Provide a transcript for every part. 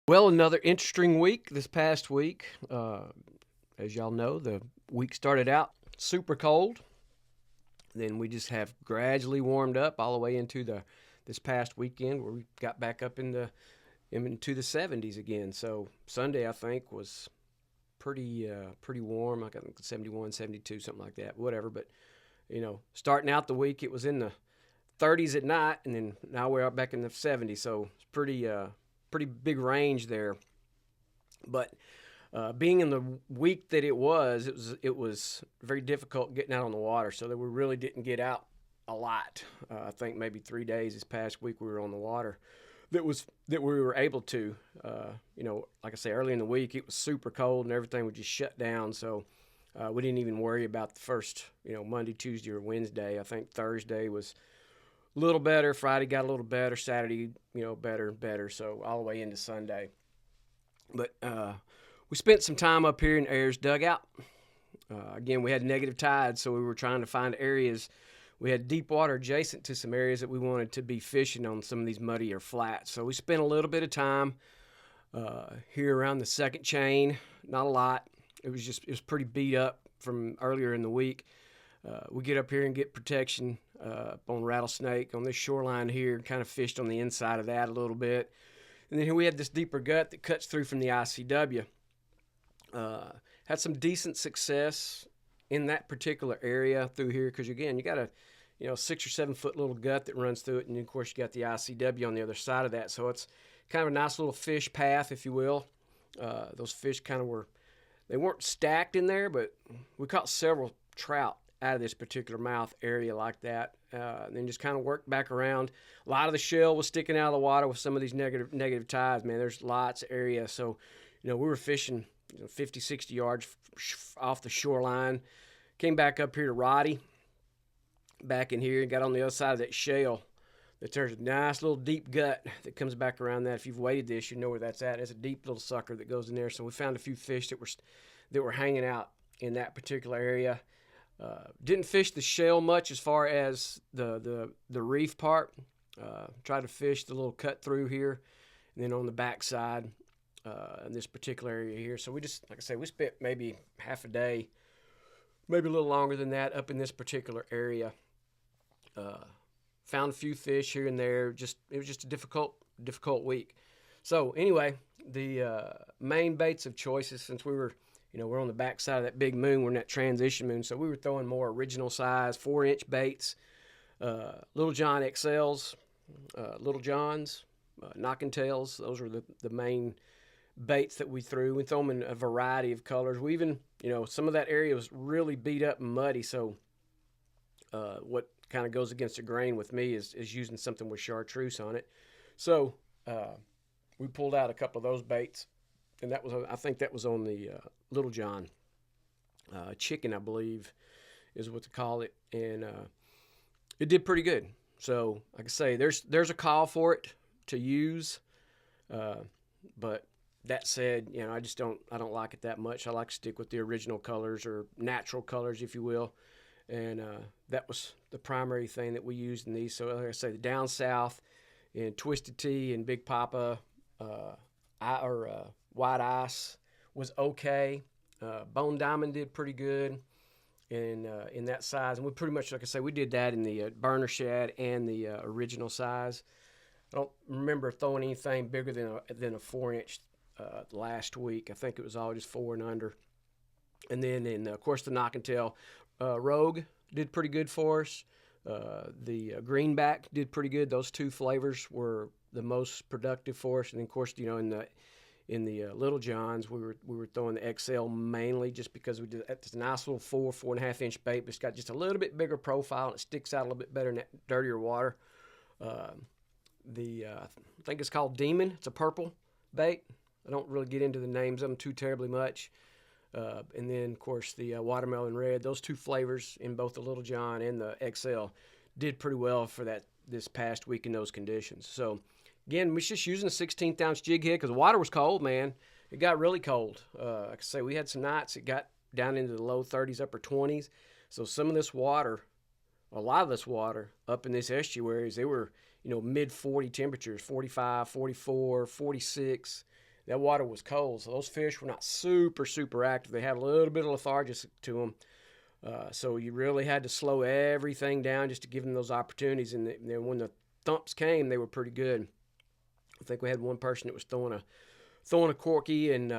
Well, another interesting week this past week. As y'all know, the week started out super cold. Then we just have gradually warmed up all the way into the this past weekend where we got back up into the 70s again. So Sunday I think was pretty warm. I think 71, 72, something like that. Whatever, but starting out the week it was in the 30s at night, and then now we're out back in the 70s. So it's pretty big range there. But being in the week that it was very difficult getting out on the water, so that we really didn't get out a lot. I think maybe 3 days this past week we were on the water. That we were able to. Like I say, early in the week it was super cold and everything was just shut down. So we didn't even worry about the first, Monday, Tuesday, or Wednesday. I think Thursday was a little better. Friday got a little better. Saturday, better and better. So all the way into Sunday. But we spent some time up here in Ayers Dugout. Again, we had negative tides, so we were trying to find areas. We had deep water adjacent to some areas that we wanted to be fishing on some of these muddier flats. So we spent a little bit of time here around the second chain. Not a lot. It was pretty beat up from earlier in the week. We get up here and get protection on rattlesnake on this shoreline here, kind of fished on the inside of that a little bit. And then here we had this deeper gut that cuts through from the ICW. Had some decent success in that particular area through here because, again, you got a 6 or 7 foot little gut that runs through it, and then, of course, you got the ICW on the other side of that. So it's kind of a nice little fish path, if you will. Those fish kind of they weren't stacked in there, but we caught several trout out of this particular mouth area like that, and then just kind of worked back around. A lot of the shell was sticking out of the water with some of these negative tides, man. There's lots of area. So, we were fishing 50, 60 yards off the shoreline. Came back up here to Roddy, back in here, and got on the other side of that shale. There's a nice little deep gut that comes back around that. If you've waded this, you know where that's at. It's a deep little sucker that goes in there. So we found a few fish that were hanging out in that particular area. Didn't fish the shale much as far as the reef part. Tried to fish the little cut through here, and then on the backside in this particular area here. So we just, like I say, we spent maybe half a day, maybe a little longer than that, up in this particular area. Found a few fish here and there. It was just a difficult week. So anyway, the main baits of choices, since we're on the backside of that big moon, we're in that transition moon, so we were throwing more original size 4-inch baits, Little John XLs, Little Johns, knocking tails. Those were the main baits that we threw. We throw them in a variety of colors. We even, some of that area was really beat up and muddy, so what kind of goes against the grain with me is using something with chartreuse on it. So we pulled out a couple of those baits, and I think that was on the Little John chicken, I believe is what to call it, and it did pretty good. So like I say, there's a call for it to use, but that said, I don't like it that much. I like to stick with the original colors, or natural colors, if you will. And that was the primary thing that we used in these. So like I say, the Down South and Twisted Tea and Big Papa White Ice was okay. Bone Diamond did pretty good in that size. And we pretty much, like I say, we did that in the burner shad and the original size. I don't remember throwing anything bigger than a 4-inch last week. I think it was all just 4 and under. And then, of course, the Knock and Tail Rogue did pretty good for us. The Greenback did pretty good. Those two flavors were the most productive for us. And then, of course, in the Little Johns, we were throwing the XL mainly just because we did. It's a nice little 4.5 inch bait, but it's got just a little bit bigger profile and it sticks out a little bit better in that dirtier water. I think it's called Demon. It's a purple bait. I don't really get into the names of them too terribly much. And then, of course, the Watermelon Red. Those two flavors in both the Little John and the XL did pretty well for this past week in those conditions. So, again, we're just using a 16th ounce jig head because the water was cold, man. It got really cold. Like I say, we had some nights it got down into the low 30s, upper 20s. So some of this water, a lot of this water up in this estuaries, they were, mid 40 temperatures, 45, 44, 46. that water was cold, so those fish were not super, super active. They had a little bit of lethargy to them. So you really had to slow everything down just to give them those opportunities. And then when the thumps came, they were pretty good. I think we had one person that was throwing a corky, and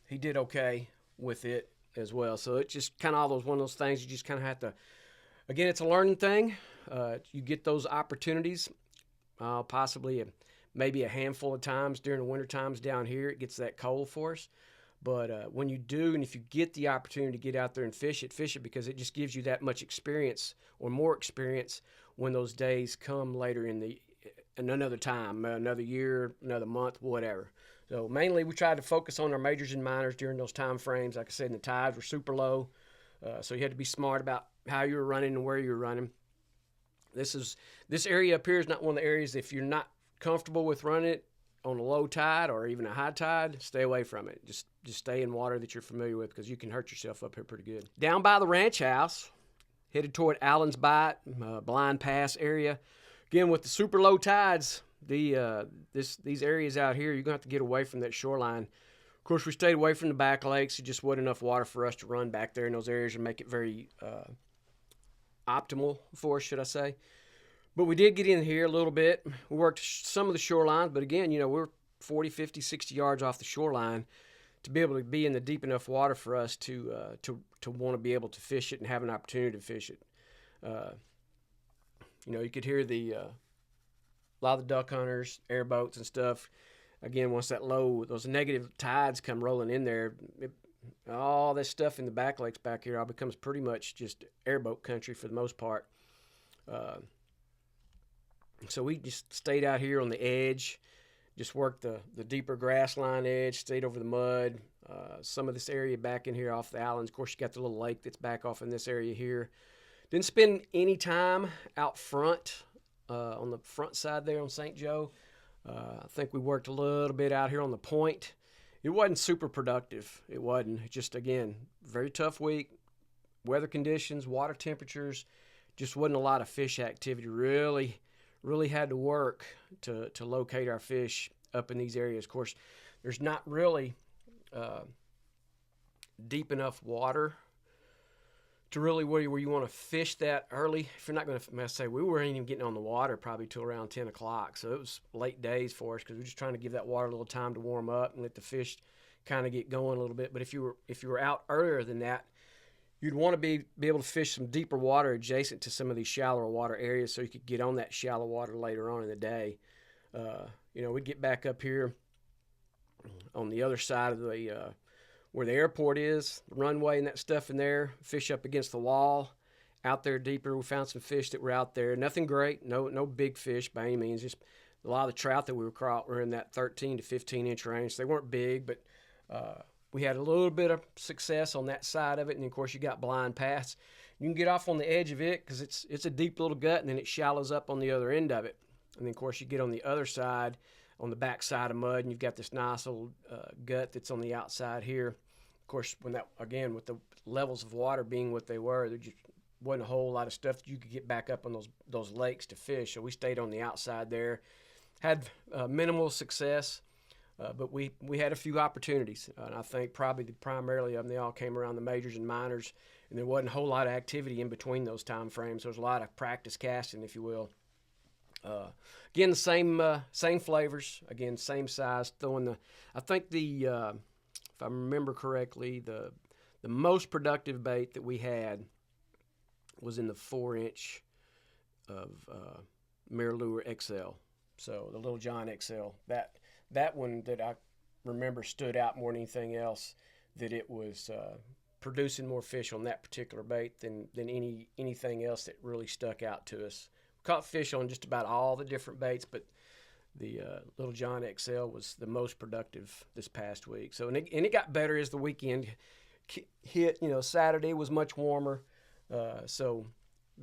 he did okay with it as well. So it's just kind of one of those things you just kind of have to. Again, it's a learning thing. You get those opportunities, possibly maybe a handful of times during the winter times down here. It gets that cold for us. But when you do, and if you get the opportunity to get out there and fish it because it just gives you that much experience or more experience when those days come later in another time, another year, another month, whatever. So mainly we tried to focus on our majors and minors during those time frames. Like I said, the tides were super low, so you had to be smart about how you were running and where you were running. This area up here is not one of the areas, if you're not comfortable with running it on a low tide or even a high tide, stay away from it. Just stay in water that you're familiar with, because you can hurt yourself up here pretty good. Down by the ranch house, headed toward Allen's Bight, Blind Pass area. Again, with the super low tides, these areas out here, you're going to have to get away from that shoreline. Of course, we stayed away from the back lakes. It just wasn't enough water for us to run back there in those areas and make it very optimal for us, should I say. But we did get in here a little bit. We worked some of the shorelines, but again, we're 40, 50, 60 yards off the shoreline to be able to be in the deep enough water for us to want to be able to fish it and have an opportunity to fish it. You could hear a lot of the duck hunters, airboats and stuff. Again, once those negative tides come rolling in there, all this stuff in the back lakes back here all becomes pretty much just airboat country for the most part. So we just stayed out here on the edge, just worked the deeper grass line edge, stayed over the mud. Some of this area back in here off the islands. Of course, you got the little lake that's back off in this area here. Didn't spend any time out front, on the front side there on St. Joe. I think we worked a little bit out here on the point. It wasn't super productive. It wasn't. Just, again, very tough week. Weather conditions, water temperatures, just wasn't a lot of fish activity. Really had to work to locate our fish up in these areas. Of course, there's not really deep enough water to really where you want to fish that early. If you're not going to, say, we weren't even getting on the water probably till around 10 o'clock. So it was late days for us because we were just trying to give that water a little time to warm up and let the fish kind of get going a little bit. But if you were out earlier than that, you'd want to be able to fish some deeper water adjacent to some of these shallower water areas so you could get on that shallow water later on in the day. We'd get back up here on the other side of the where the airport is, the runway and that stuff in there, fish up against the wall. Out there deeper, we found some fish that were out there. Nothing great, no big fish by any means. Just a lot of the trout that we were caught were in that 13 to 15 inch range. They weren't big, but we had a little bit of success on that side of it. And of course, you got Blind Pass. You can get off on the edge of it because it's a deep little gut, and then it shallows up on the other end of it. And then of course, you get on the other side, on the back side of mud, and you've got this nice little gut that's on the outside here. Of course, with the levels of water being what they were, there just wasn't a whole lot of stuff that you could get back up on those lakes to fish. So we stayed on the outside there, had minimal success, but we had a few opportunities. And I think probably primarily of them, they all came around the majors and minors, and there wasn't a whole lot of activity in between those time frames. There was a lot of practice casting, if you will. Again, the same flavors, again, same size. I think if I remember correctly, the most productive bait that we had was in the 4-inch of Mirror XL. So the Little John XL. That one that I remember stood out more than anything else, that it was producing more fish on that particular bait than anything else that really stuck out to us. We caught fish on just about all the different baits, but the Little John XL was the most productive this past week. So and it got better as the weekend hit. Saturday was much warmer, so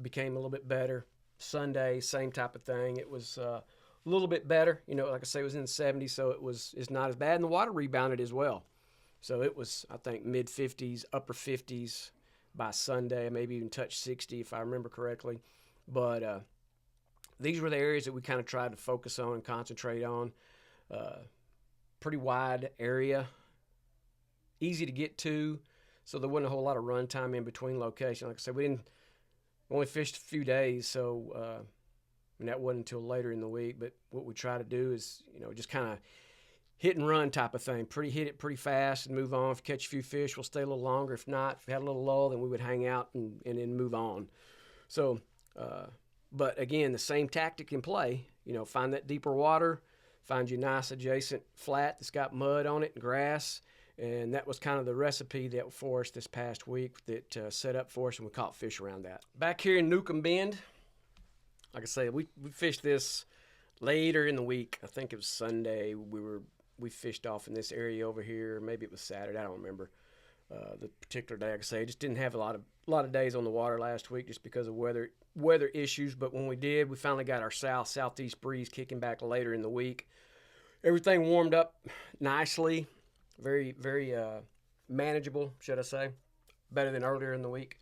became a little bit better. Sunday, same type of thing. It was a little bit better. Like I say, it was in the 70s, so it's not as bad. And the water rebounded as well. So it was, I think, mid-50s, upper 50s by Sunday, maybe even touched 60 if I remember correctly. But these were the areas that we kind of tried to focus on and concentrate on. pretty wide area, easy to get to, so there wasn't a whole lot of run time in between locations. Like I said, we only fished a few days, so and that wasn't until later in the week. But what we try to do is, just kind of hit and run type of thing. Hit it pretty fast and move on. If we catch a few fish, we'll stay a little longer. If not, if we had a little lull, then we would hang out and then move on. So, but again, the same tactic in play. Find that deeper water, find you a nice adjacent flat that's got mud on it and grass. And that was kind of the recipe that for us this past week that set up for us, and we caught fish around that. Back here in Newcomb Bend, like I say, we fished this later in the week. I think it was Sunday. We fished off in this area over here. Maybe it was Saturday. I don't remember the particular day. Like I say, I just didn't have a lot of days on the water last week just because of weather issues. But when we did, we finally got our southeast breeze kicking back later in the week. Everything warmed up nicely. Very, very manageable, should I say. Better than earlier in the week.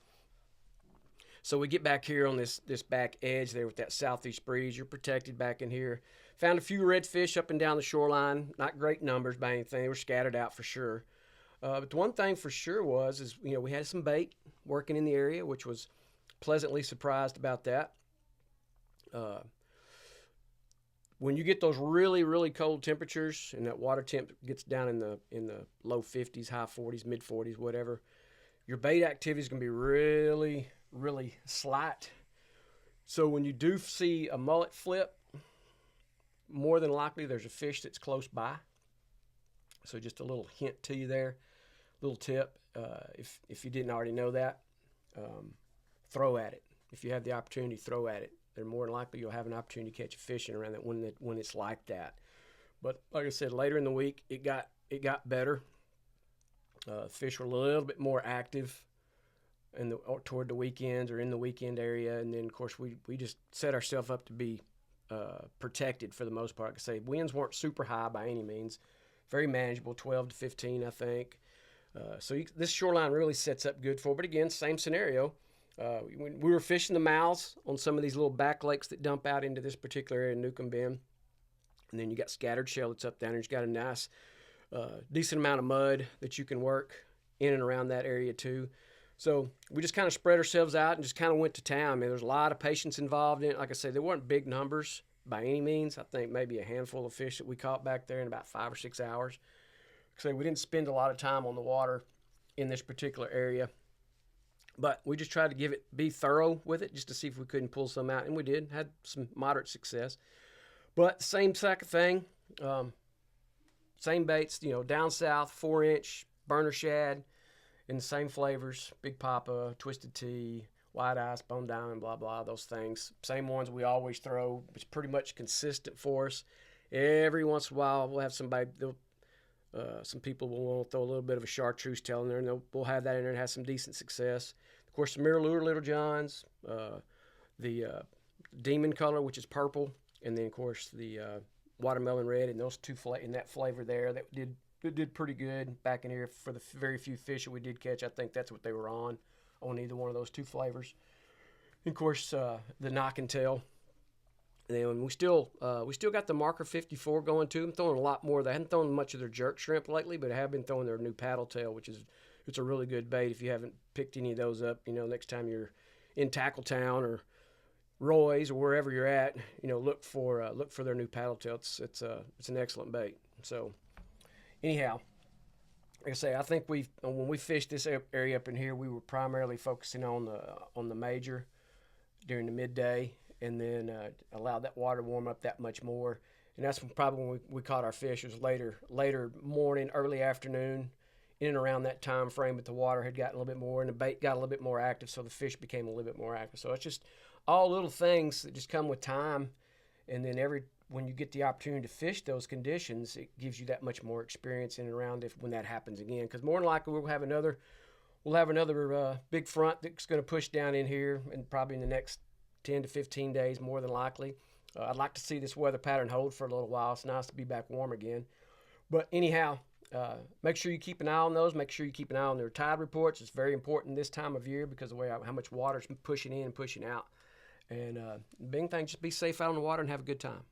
So we get back here on this back edge there with that southeast breeze. You're protected back in here. Found a few redfish up and down the shoreline. Not great numbers by anything. They were scattered out for sure. But the one thing for sure is we had some bait working in the area, which was pleasantly surprised about that. When you get those really, really cold temperatures and that water temp gets down in the low 50s, high 40s, mid 40s, whatever, your bait activity is going to be really, really slight. So when you do see a mullet flip, more than likely there's a fish that's close by. So just a little hint to you there, little tip. If you didn't already know that, throw at it. If you have the opportunity, throw at it. They're more than likely you'll have an opportunity to catch a fish around that when it's like that. But like I said, later in the week it got better. Fish were a little bit more active toward the weekends or in the weekend area, and then of course we just set ourselves up to be protected for the most part. Like I say, winds weren't super high by any means, very manageable, 12 to 15 I think. So this shoreline really sets up good for. But again, same scenario. When we were fishing the mouths on some of these little back lakes that dump out into this particular area in Newcomb Bend, and then you got scattered shell that's up down there. You got a nice, decent amount of mud that you can work in and around that area too. So we just kind of spread ourselves out and just kind of went to town. I mean, there's a lot of patience involved in it. Like I said, there weren't big numbers by any means. I think maybe a handful of fish that we caught back there in about 5 or 6 hours. So we didn't spend a lot of time on the water in this particular area. But we just tried to be thorough with it just to see if we couldn't pull some out. And we did, had some moderate success. But same type of thing, same baits, down south, 4-inch, burner shad, in the same flavors, Big Papa, Twisted Tea, White Ice, Bone Diamond, blah, blah, those things. Same ones we always throw. It's pretty much consistent for us. Every once in a while, we'll have somebody, some people will want to throw a little bit of a chartreuse tail in there, and we'll have that in there and have some decent success. Of course, the Mirror Lure Little Johns, the Demon Color, which is purple, and then, of course, the Watermelon Red, and those two in that flavor there that did pretty good back in here for the very few fish that we did catch. I think that's what they were on either one of those two flavors. And, of course, the Knock and Tail. And then we still got the Marker 54 going too. I'm throwing a lot more. They haven't thrown much of their jerk shrimp lately, but I have been throwing their new paddle tail, which is it's a really good bait. If you haven't picked any of those up, next time you're in Tackletown or Roy's or wherever you're at, look for their new paddle tail. It's an excellent bait. So anyhow, like I say, I think when we fished this area up in here, we were primarily focusing on the major during the midday, and then allowed that water to warm up that much more. And that's probably when we caught our fish. It was later morning, early afternoon, in and around that time frame. But the water had gotten a little bit more, and the bait got a little bit more active, so the fish became a little bit more active. So it's just all little things that just come with time. And then when you get the opportunity to fish those conditions, it gives you that much more experience in and around when that happens again. Because more than likely we'll have another big front that's going to push down in here, and probably in the next 10 to 15 days, more than likely. I'd like to see this weather pattern hold for a little while. It's nice to be back warm again. But anyhow, make sure you keep an eye on those. Make sure you keep an eye on their tide reports. It's very important this time of year because of how much water is pushing in and pushing out. And the big thing, just be safe out on the water and have a good time.